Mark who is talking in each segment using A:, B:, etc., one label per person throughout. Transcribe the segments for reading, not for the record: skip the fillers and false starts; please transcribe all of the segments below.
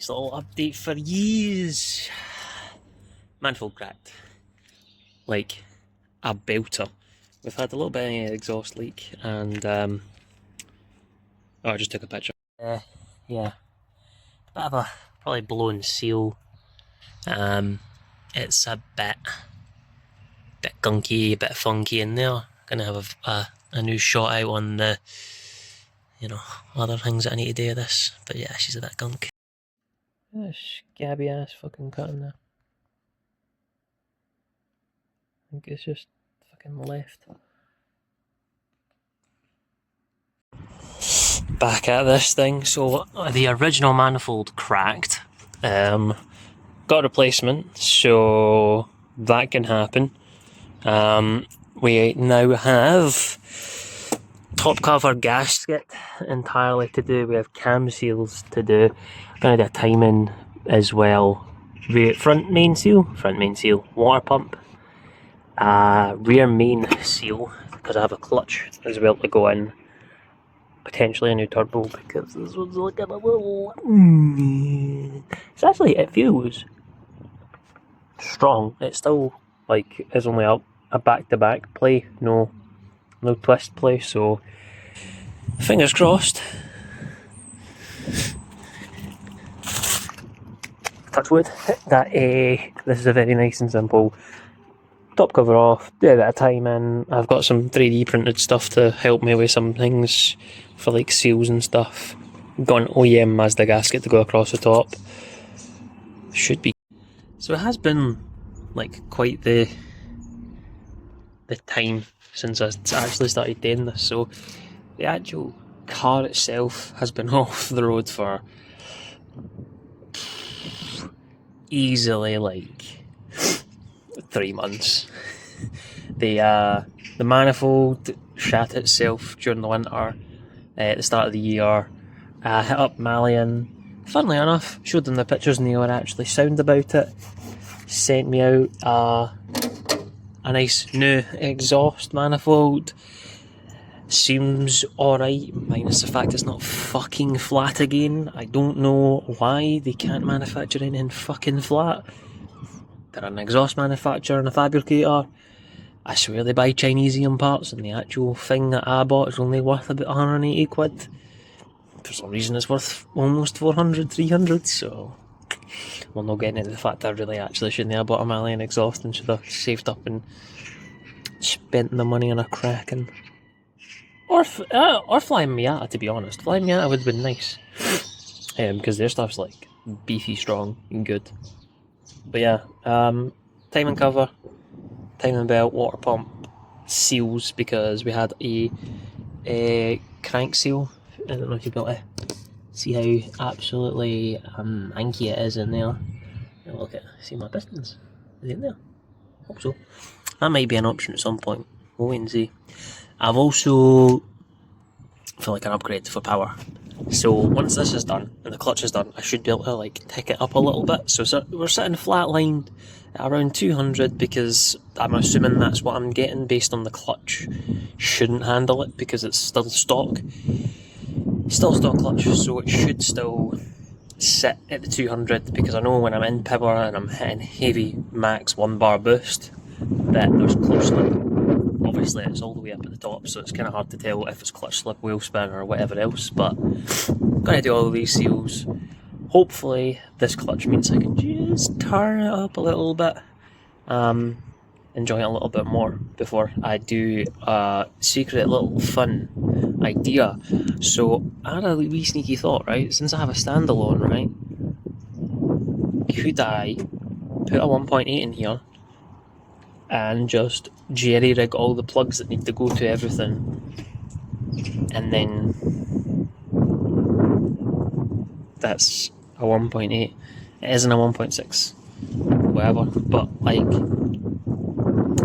A: Nice little update for years. Manifold cracked. Like a belter. We've had a little bit of an exhaust leak and oh, I just took a picture. Yeah. Bit of a probably blown seal. It's a bit gunky, a bit funky in there. Gonna have a new shot out on the, you know, other things that I need to do with this. But yeah, she's a bit gunk. Scabby ass fucking cutting there. I think it's just fucking left. Back at this thing. So the original manifold cracked. Got a replacement, so that can happen. We now have top cover gasket entirely to do. We have cam seals to do. Gonna do a timing as well. Front main seal, water pump. Rear main seal, because I have a clutch as well to go in. Potentially a new turbo, because this one's looking a little... It's actually, it feels strong. It's still, like, it's only a back-to-back play, no twist play, so fingers crossed. Touch wood, that this is a very nice and simple top cover off, do a bit of timing. I've got some 3D printed stuff to help me with some things for like seals and stuff. Got an OEM Mazda gasket to go across the top. Should be. So it has been like quite the time since I actually started doing this. So the actual car itself has been off the road for easily like 3 months. The manifold shat itself during the winter at the start of the year. Hit up Malian. Funnily enough, showed them the pictures and they were actually sound about it. Sent me out a nice new exhaust manifold. Seems alright, minus the fact it's not fucking flat again. I don't know why they can't manufacture anything fucking flat. They're an exhaust manufacturer and a fabricator. I swear they buy Chinesium parts and the actual thing that I bought is only worth about 180 quid. For some reason it's worth almost 400, 300, so... We're not getting into the fact that I really actually shouldn't have bought a Malian exhaust and should have saved up and spent the money on a Kraken. Or Flying Miata, to be honest. Flying Miata would have been nice. Because their stuff's like beefy, strong and good. But yeah, timing cover, timing belt, water pump, seals, because we had a crank seal. I don't know if you've got to see how absolutely anky it is in there. Look at, see my pistons. Is it in there? Hope so. That might be an option at some point. We'll wait and see. I've also feel like an upgrade for power. So once this is done and the clutch is done, I should be able to like tick it up a little bit. So we're sitting flatlined at around 200 because I'm assuming that's what I'm getting based on the clutch. Shouldn't handle it because it's still stock. Still stock clutch, so it should still sit at the 200 because I know when I'm in power and I'm hitting heavy max 1 bar boost that there's clutch slip. Obviously it's all the way up at the top, so it's kind of hard to tell if it's clutch slip, wheel spin or whatever else, but I'm going to do all of these seals. Hopefully this clutch means I can just turn it up a little bit, enjoy it a little bit more before I do a secret little fun idea. So I had a wee sneaky thought, right? Since I have a standalone, right? Could I put a 1.8 in here and just jerry rig all the plugs that need to go to everything, and then that's a 1.8. It isn't a 1.6, whatever, but like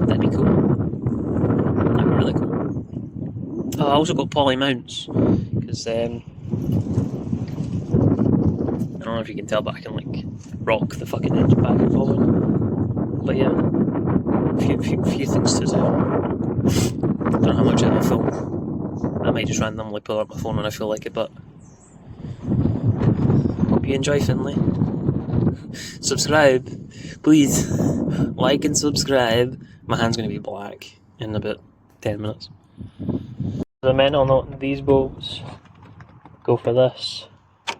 A: that'd be cool. That'd be really cool. Oh, I also got poly mounts because I don't know if you can tell, but I can like rock the fucking engine back and forward. But yeah, few things to do. Don't know how much I have film. I might just randomly pull up my phone when I feel like it, but hope hope you enjoy Finlay. Subscribe, please. Like and subscribe. My hand's going to be black in about 10 minutes. The mental note, these bolts go for this.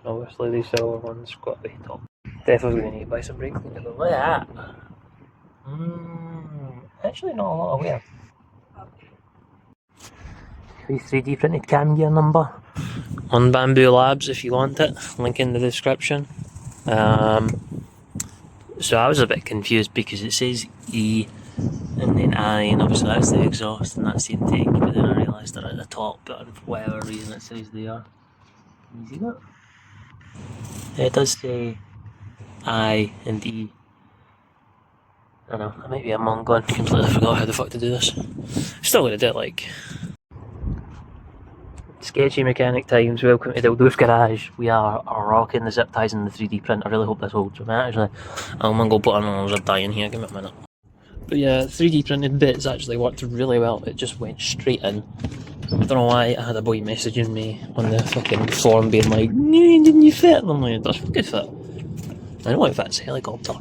A: Obviously these silver ones got the top. Definitely going to need to buy some brake cleaner, but look at that. Actually not a lot of wear. The 3D printed cam gear number on Bamboo Labs if you want it, link in the description. So I was a bit confused because it says E and then I, and obviously that's the exhaust and that's the intake, but then I realised they're at the top, but for whatever reason it says they are. Can you see that? It does say I and E. I know, I might be a mongo and completely forgot how the fuck to do this. Still gonna do it like. Sketchy mechanic times, welcome to Dildo's Garage. We are rocking the zip ties and the 3D print. I really hope this holds. I'm gonna go put another zip tie in here, give me a minute. But yeah, 3D printed bits actually worked really well. It just went straight in. I don't know why I had a boy messaging me on the fucking forum being like, "No, didn't you fit?" And I'm like, "That's a good fit. I know it fits a helicopter."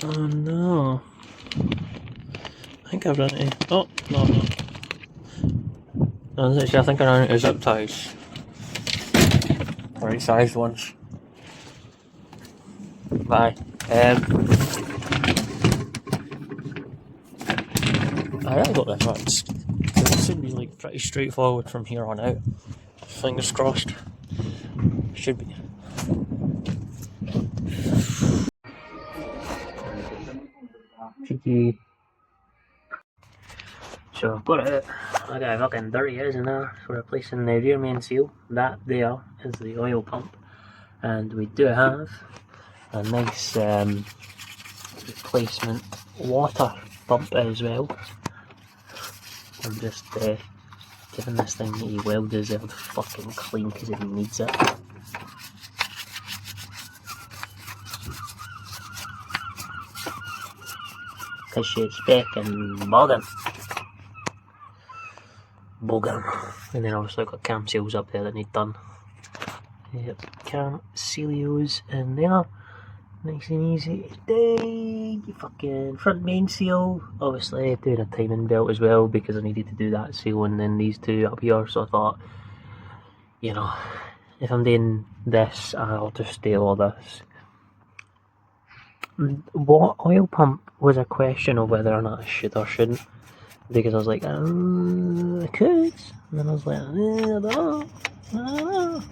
A: Oh no. I think I've run it. Oh, no. No, I think I ran out of zip ties. Right sized ones. Bye. I really got this one. This should be like pretty straightforward from here on out. Fingers crossed. Should be. Cheeky. So I've got it out. I got a fucking dirty is in there for replacing the rear main seal. That there is the oil pump. And we do have a nice replacement water pump as well. I'm just giving this thing a well deserved fucking clean because it needs it. Because she's fucking bogging. And then obviously I've got cam seals up there that need done. Yep, cam sealios in there. Nice and easy today. Fucking front main seal. Obviously doing a timing belt as well because I needed to do that seal and then these two up here. So I thought, you know, if I'm doing this, I'll just do all this. What oil pump was a question of whether or not I should or shouldn't. Because I was like, I could. And then I was like, I don't know.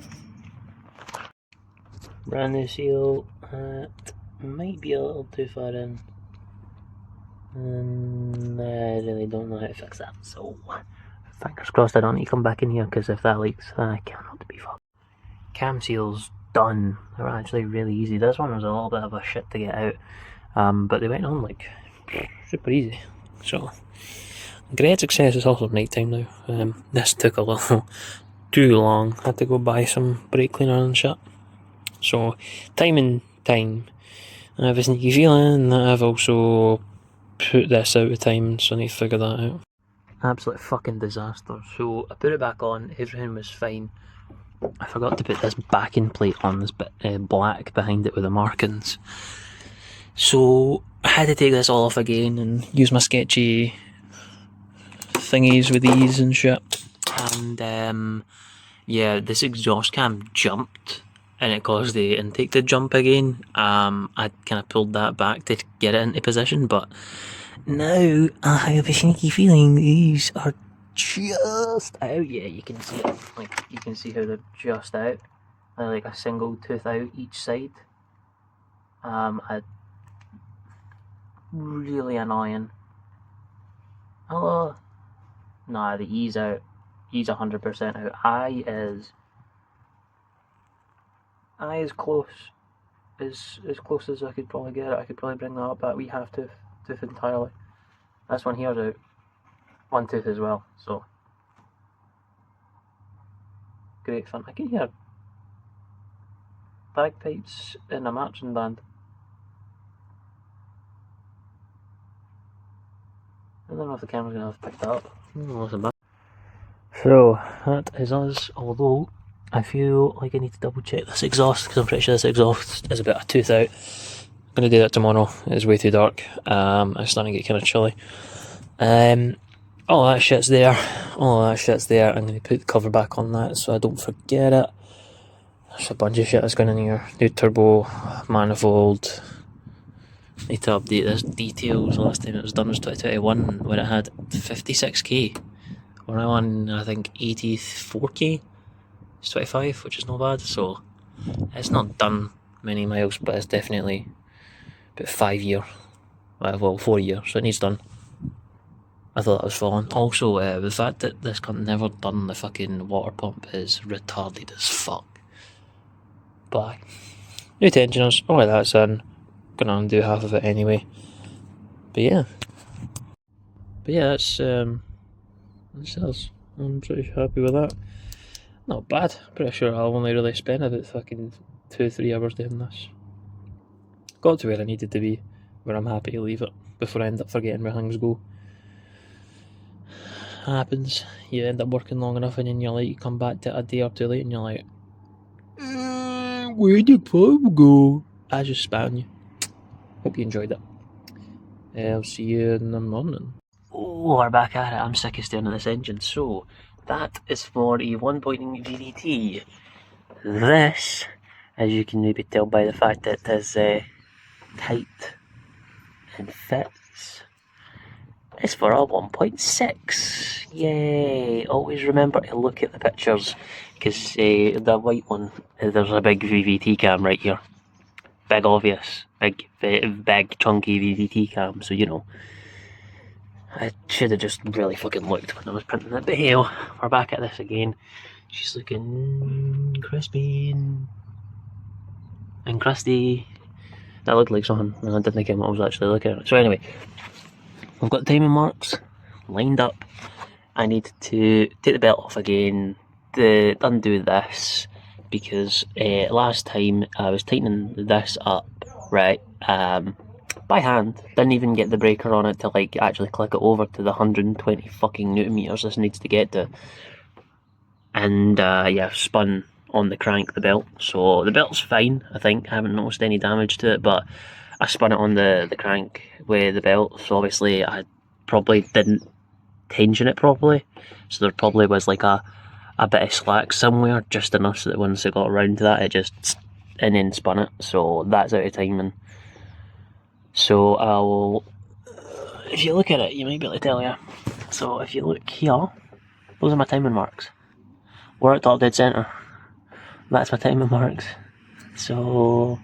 A: Brand new seal. Might be a little too far in. And I really don't know how to fix that. So, fingers crossed I don't need to come back in here because if that leaks, I cannot be fucked. Cam seals done. They were actually really easy. This one was a little bit of a shit to get out. But they went on like super easy. So, great success. It's also night time now. This took a little too long. Had to go buy some brake cleaner and shit. So, time. I have a sneaky feeling that I've also put this out of time, so I need to figure that out. Absolute fucking disaster. So I put it back on, everything was fine. I forgot to put this backing plate on, this bit black behind it with the markings. So I had to take this all off again and use my sketchy thingies with these and shit. And yeah, this exhaust cam jumped and it caused the intake to jump again. I kind of pulled that back to get it into position, but now I have a sneaky feeling these are just out. Yeah, you can see it. Like, you can see how they're just out. They're like a single tooth out each side. Really annoying. Oh, nah, the E's out. E's 100% out. I is close. As close as I could probably get it. I could probably bring that up, but we have tooth entirely. This one here's out. One tooth as well, so great fun. I can hear bagpipes in a marching band. I don't know if the camera's going to have picked that up. Listen back. So, that is us, although I feel like I need to double check this exhaust, because I'm pretty sure this exhaust is a bit of tooth out. I'm going to do that tomorrow. It's way too dark. It's starting to get kind of chilly. All that shit's there. All that shit's there. I'm going to put the cover back on that so I don't forget it. There's a bunch of shit that's going in here. New turbo, manifold. Need to update this details. The last time it was done was 2021 when it had 56k. We're now on, I think, 84k. It's 25, which is not bad. So it's not done many miles, but it's definitely about 5 year. Well, 4 years, so it needs done. I thought that was fun. Also, the fact that this cunt never done the fucking water pump is retarded as fuck. But new tensioners, all of that's in. Gonna undo half of it anyway. But yeah, that's us. I'm pretty happy with that. Not bad. Pretty sure I'll only really spend about fucking 2-3 hours doing this. Got to where I needed to be, where I'm happy to leave it before I end up forgetting where things go. Happens. You end up working long enough and then you're like, you come back to a day or two late and you're like, where'd the pub go? I just spat on you. Hope you enjoyed it. I'll see you in the morning. Oh, we're back at it. I'm sick of staring at this engine. So, that is for a 1.0 VVT. This, as you can maybe tell by the fact that it is tight and fits, is for a 1.6. Yay! Always remember to look at the pictures, because the white one, there's a big VVT cam right here. Big obvious, big chunky VVT cam, so you know. I should have just really fucking looked when I was printing it, but hell, we're back at this again. She's looking crispy and crusty. That looked like something, and I didn't think I was actually looking at it. So anyway, I've got timing marks lined up. I need to take the belt off again, to undo this, because last time I was tightening this up, right, by hand. Didn't even get the breaker on it to like actually click it over to the 120 fucking newton meters this needs to get to. And yeah, spun on the crank, the belt. So the belt's fine, I think. I haven't noticed any damage to it, but I spun it on the crank with the belt. So obviously I probably didn't tension it properly. So there probably was like a bit of slack somewhere, just enough so that once it got around to that, it just, and then spun it. So that's out of timing. So I'll, if you look at it, you might be able to tell you. So if you look here, those are my timing marks. We're at top dead centre. That's my timing marks. So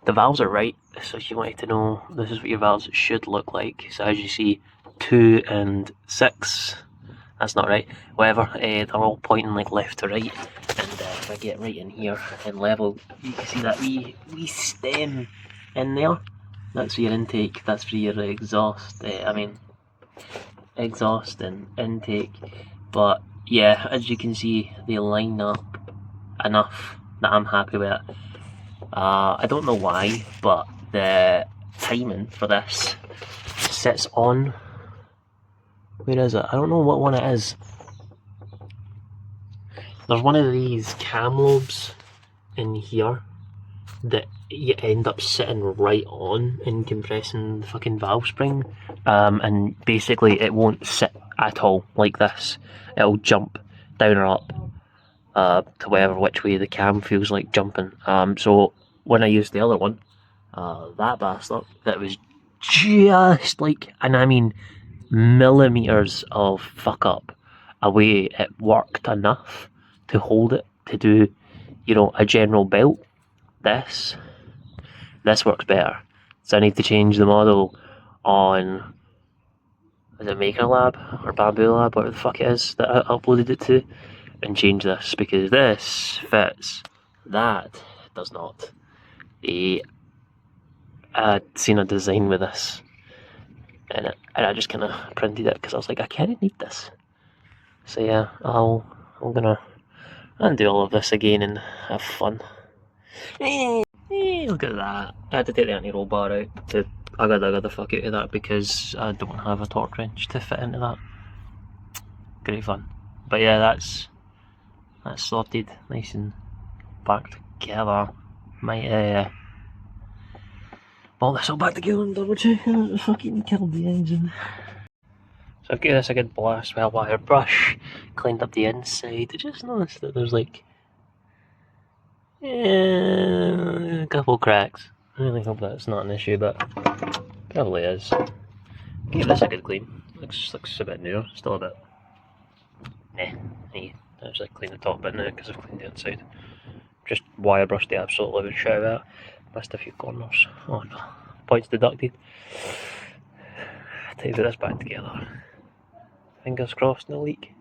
A: the valves are right. So if you wanted to know, this is what your valves should look like. So as you see, 2 and 6. That's not right. Whatever, they're all pointing like left to right. And if I get right in here and level, you can see that wee stem in there. That's for your intake. That's for your exhaust. Exhaust and intake. But yeah, as you can see, they line up enough that I'm happy with it. I don't know why, but the timing for this sits on. Where is it? I don't know what one it is. There's one of these cam lobes in here that you end up sitting right on and compressing the fucking valve spring, and basically it won't sit at all like this. It'll jump down or up to which way the cam feels like jumping. So when I used the other one, that bastard, that was just like, and I mean millimeters of fuck up away, it worked enough to hold it to do, you know, a general belt. This works better. So I need to change the model on, is it Maker Lab or Bamboo Lab, whatever the fuck it is that I uploaded it to, and change this, because this fits, that does not. I'd seen a design with this and I just kind of printed it because I was like, I kind of need this. So yeah, I'm gonna undo all of this again and have fun. Look at that. I had to take the anti-roll bar out to I gotta the fuck out of that because I don't have a torque wrench to fit into that. Great fun. But yeah, that's sorted, nice and back together. Might bolt this all back together and double check it fucking killed the engine. So I've given this a good blast with a wire brush, cleaned up the inside. I just noticed that there's like a couple cracks. I really hope that's not an issue, but probably is. Give this a good clean. Looks a bit newer, still a bit. Nah, I actually clean the top bit now because I've cleaned the inside. Just wire brushed the absolute living shit out of it. Missed a few corners. Oh no. Points deducted. Time to put this back together. Fingers crossed, no leak.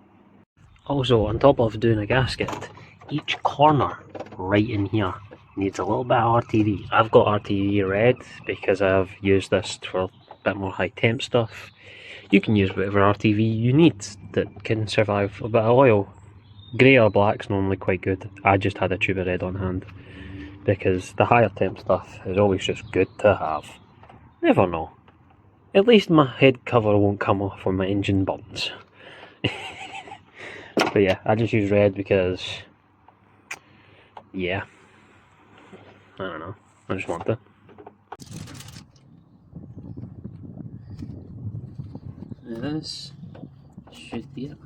A: Also, on top of doing a gasket, each corner right in here needs a little bit of RTV. I've got RTV red because I've used this for a bit more high temp stuff. You can use whatever RTV you need that can survive a bit of oil. Grey or black's normally quite good. I just had a tube of red on hand because the higher temp stuff is always just good to have. Never know. At least my head cover won't come off when my engine burns. But yeah, I just use red because, yeah, I don't know, I just want to. This should be it.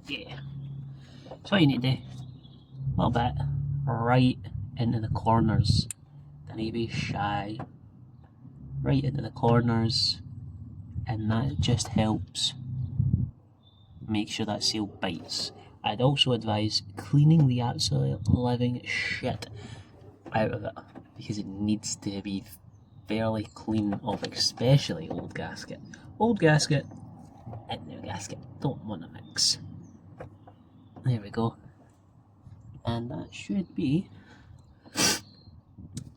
A: Yeah. So all you need to do, a little bit right into the corners. Don't be shy. Right into the corners, and that just helps make sure that seal bites. I'd also advise cleaning the absolute living shit out of it because it needs to be fairly clean of especially old gasket. Old gasket and new gasket don't want to mix. There we go. And that should be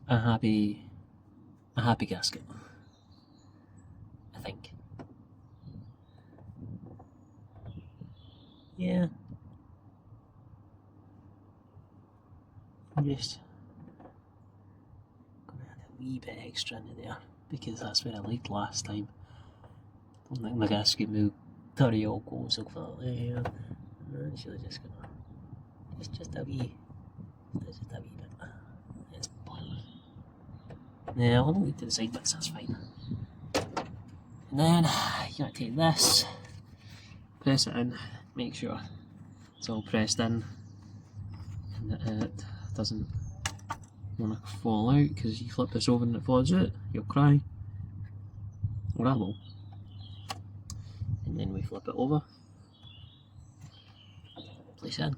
A: a happy gasket, I think. Yeah. I'm just gonna add a wee bit extra into there because that's what I liked last time. Don't think my gasket will dirty all goes over there. I'm actually just gonna just a wee bit. It's boiling. Yeah, I'll leave to the side bits, that's fine. And then you gotta take this, press it in, make sure it's all pressed in and that it doesn't want to fall out because you flip this over and it falls out, you'll cry. Or I will. And then we flip it over, place it in.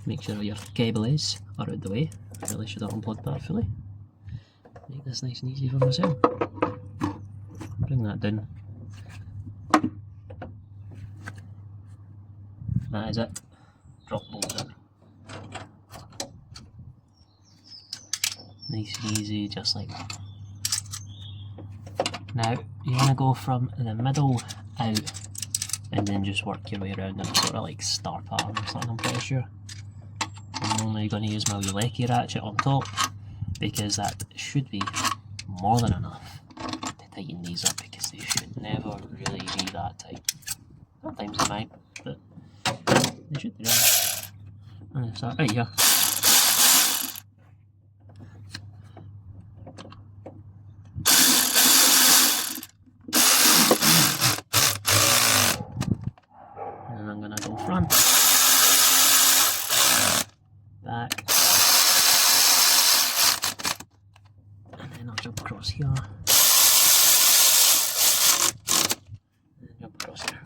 A: Make sure your cable is out of the way. I really should have unplugged that fully. Make this nice and easy for myself. Bring that down. That is it. Drop bolts in. Nice and easy, just like that. Now, you want to go from the middle out and then just work your way around in a sort of like star pattern or something, I'm pretty sure. I'm only going to use my wee lecky ratchet on top because that should be more than enough to tighten these up because they should never really be that tight. Sometimes they might, but they should be right. I'm going to start right here. And I'm going to go front, back, and then I'll jump across here, and then jump across here.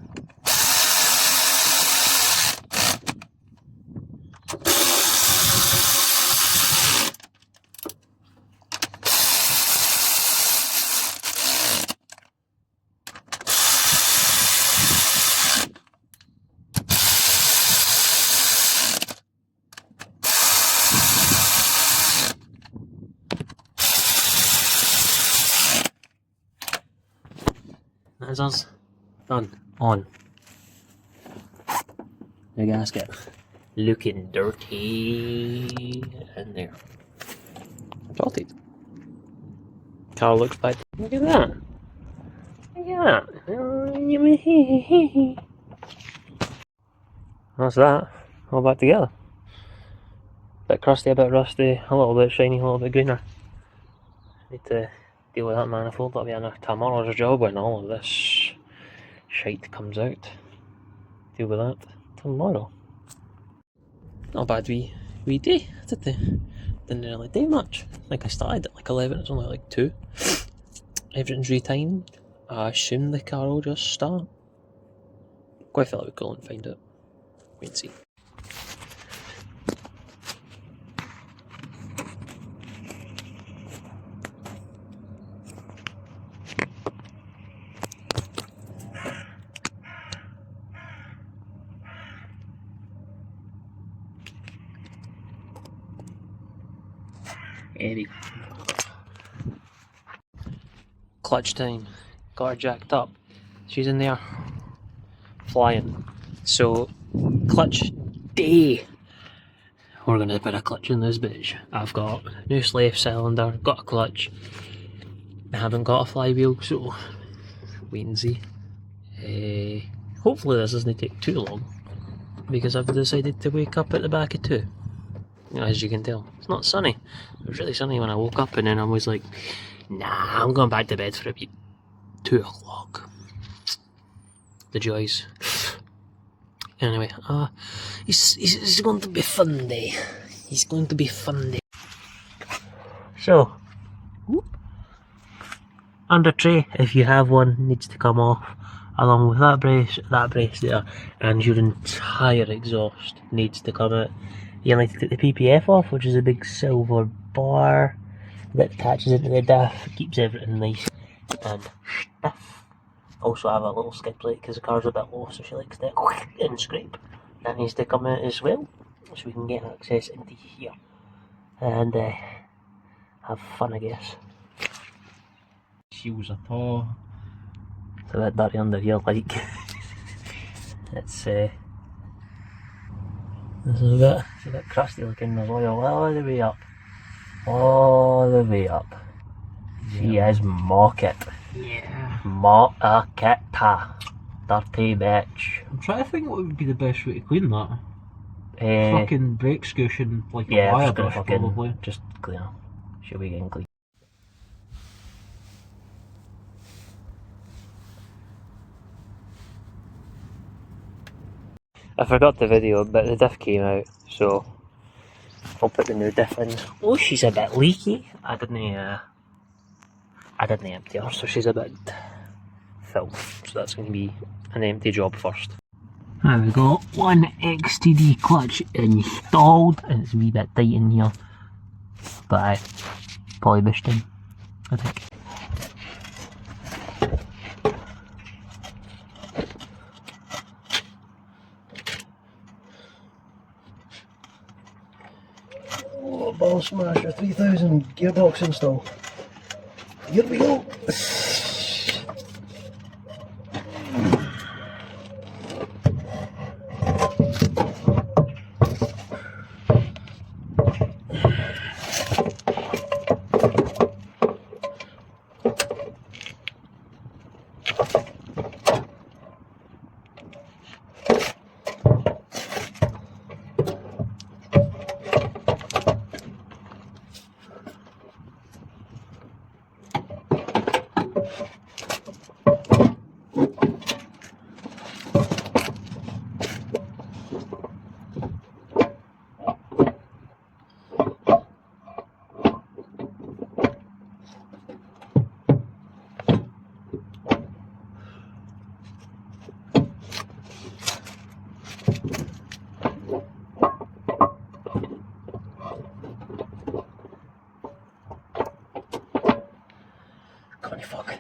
A: That's us done on the gasket. Looking dirty in there. Sorted. Car looks bad. Look at that. Look at that. That's that. All back together. Bit crusty, a bit rusty, a little bit shiny, a little bit greener. Need to deal with that manifold. That'll be tomorrow's job when all of this shite comes out. Deal with that tomorrow. Not a bad wee day. Didn't really do much. Like I started at like 11, it's only like 2. Everything's retimed. I assume the car will just start. Quite feel like we go and find it. Wait and see. Heavy. Clutch time. Got her jacked up. She's in there. Flying. So, clutch day. We're going to put a clutch in this bitch. I've got a new slave cylinder, got a clutch. I haven't got a flywheel, so wait and see. Hopefully this doesn't take too long, because I've decided to wake up at the back of 2. As you can tell, it's not sunny. It was really sunny when I woke up, and then I was like, nah, I'm going back to bed for a bit. 2 o'clock. The joys. Anyway, it's going to be fun day. It's going to be fun day. So, under tray, if you have one, needs to come off, along with that brace there, and your entire exhaust needs to come out. You need to take the PPF off, which is a big silver bar that attaches into the diff, keeps everything nice and stiff. Also have a little skid plate because the car's a bit low, so she likes to and scrape. That needs to come out as well, so we can get access into here and have fun, I guess. Shields at all. It's a bit dirty under here, like. It's a bit crusty looking. There's oil all the way up. All the way up. She is mock it. Yeah. Mock a kitta. Dirty bitch.
B: I'm trying to think what would be the best way to clean that. Fucking brake scooshin' like a wire brush, probably.
A: Just clean. She'll be getting clean. I forgot the video, but the diff came out, so I'll put the new diff in. Oh, she's a bit leaky. I didn't empty her, so she's a bit filled. So that's going to be an empty job first. Now we got one XTD clutch installed, and it's a wee bit tight in here, but I probably bushed in, I think. Oh, Ball Smasher 3000 gearbox install. Here we go. Fuck.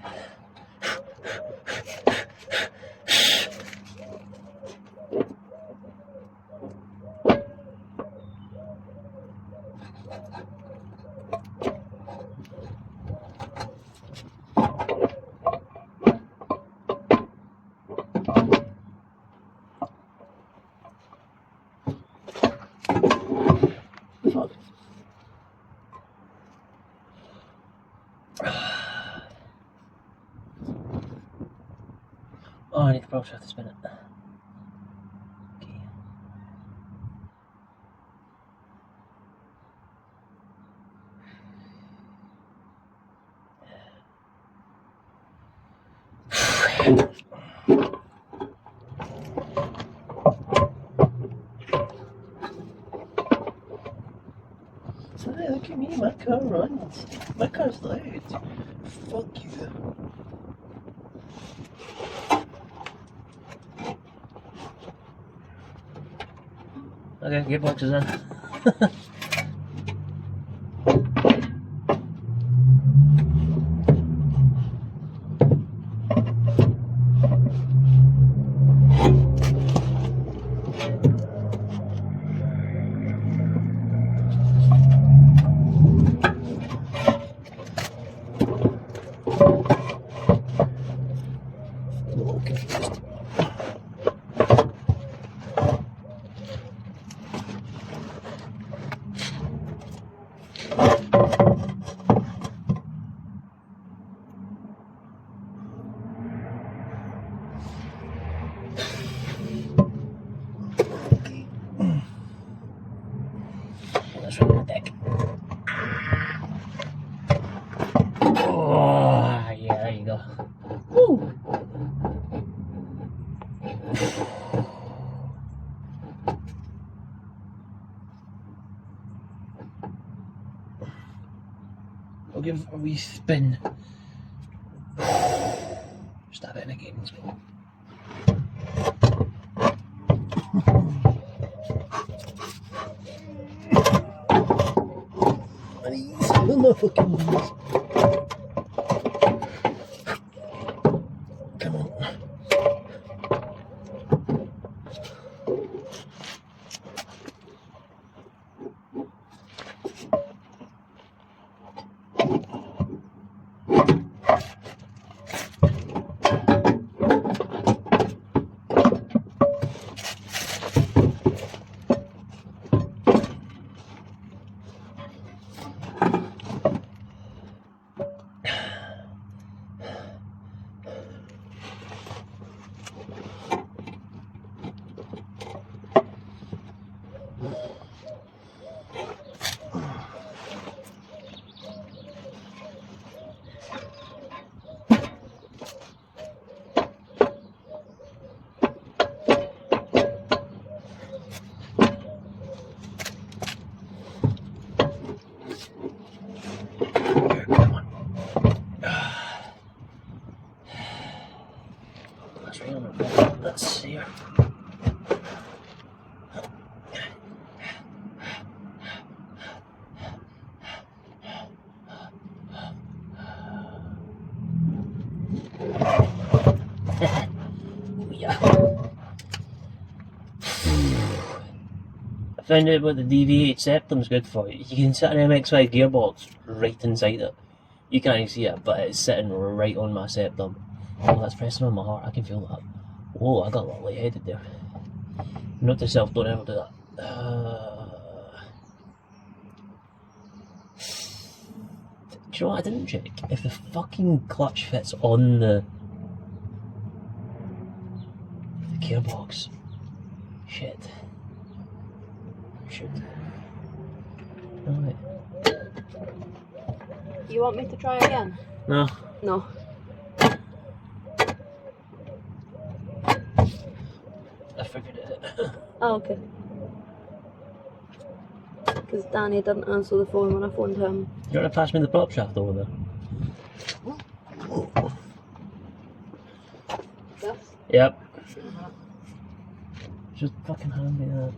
A: Oh, I need to probably have to spin it. Okay. So hey, look at me, my car runs. My car's loud. Fuck you. Okay, gearbox is in. A little confused. Let's run the deck. Oh, yeah, there you go. Woo! I'll give a wee spin. Stab it in again. Please, no fucking knees. Come on. Let's see here. Yeah. I found out what the deviated septum's good for. You can set an MX-5 gearbox right inside it. You can't even see it, but it's sitting right on my septum. Oh, that's pressing on my heart. I can feel that. Whoa, I got a lot lightheaded there. Note to self, don't ever do that. Do you know what? I didn't check if the fucking clutch fits on the gearbox. Shit. Alright.
C: You want me to try again?
A: No.
C: No.
A: I figured it.
C: Oh, okay. Because Danny didn't answer the phone when I phoned him.
A: You want to pass me the prop shaft over there?
C: Yes?
A: Yep. Just fucking hand me that.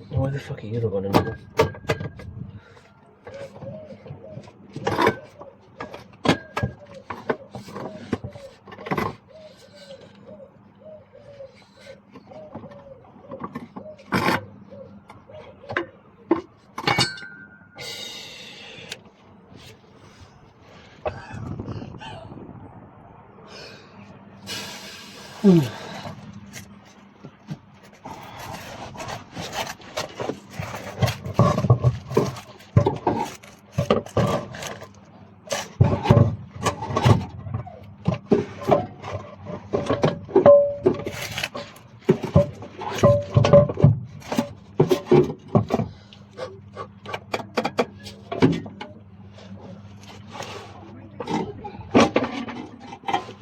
A: Where the fuck are you going in?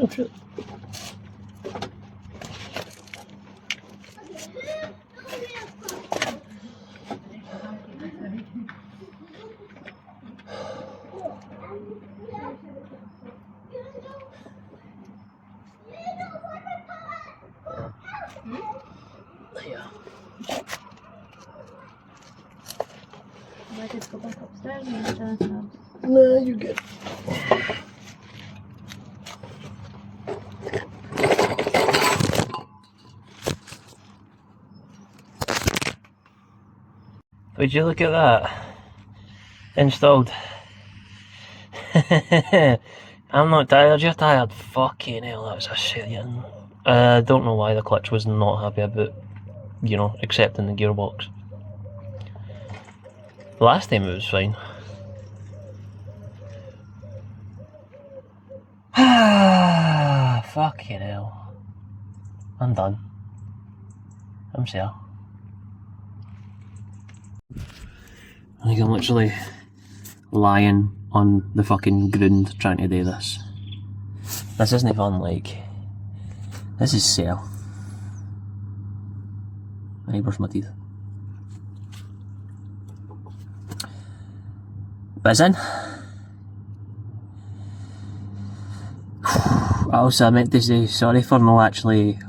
A: Oh shit. Yeah.
C: I just go back upstairs and get Dad's house.
A: No, you're good. Would you look at that? Installed. I'm not tired, you're tired. Fucking hell, that was a shillion. I don't know why the clutch was not happy about, you know, accepting the gearbox. Last time it was fine. Fucking hell. I'm done. I'm sure. I think I'm literally lying on the fucking ground trying to do this. This isn't fun, like. This is sale. I need to brush my teeth. But it's in. Also, I meant to say sorry for not actually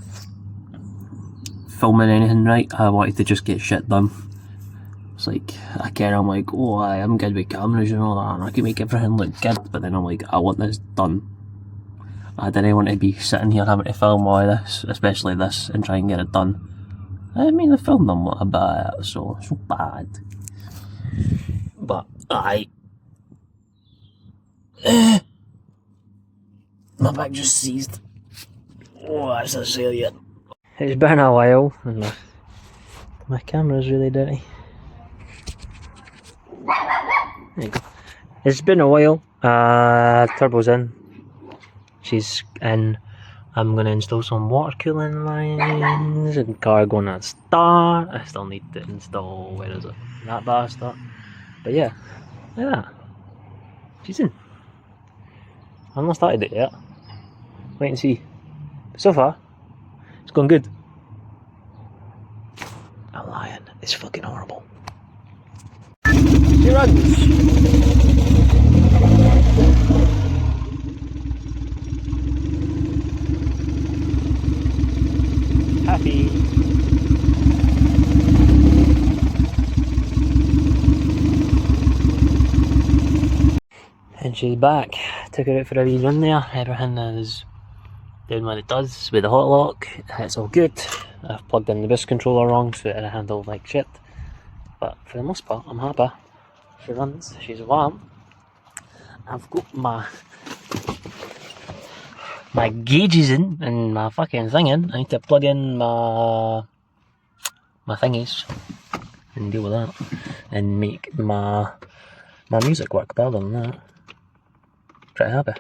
A: filming anything right. I wanted to just get shit done. It's like, I'm like, oh, I'm good with cameras and all that, and I can make everything look good, but then I'm like, I want this done. I didn't want to be sitting here having to film all this, especially this, and try and get it done. I mean, I filmed them a bit, so it's not bad. But, my back just seized. Oh, that's a salient. It's been a while, and my camera's really dirty. There you go. It's been a while. Turbo's in. She's in. I'm going to install some water cooling lines and car going to start. I still need to install, where is it? That bastard. But yeah, like that. She's in. I've not started it yet. Wait and see. So far, it's going good. I'm lying. It's fucking horrible. She runs. Happy. And she's back. Took her out for a wee run there. Everything is doing what it does with the hot lock. It's all good. I've plugged in the bus controller wrong, so it'll handle like shit. But for the most part, I'm happy. She runs, she's warm. I've got my gauges in and my fucking thing in. I need to plug in my thingies and deal with that and make my music work. But other than that, pretty happy.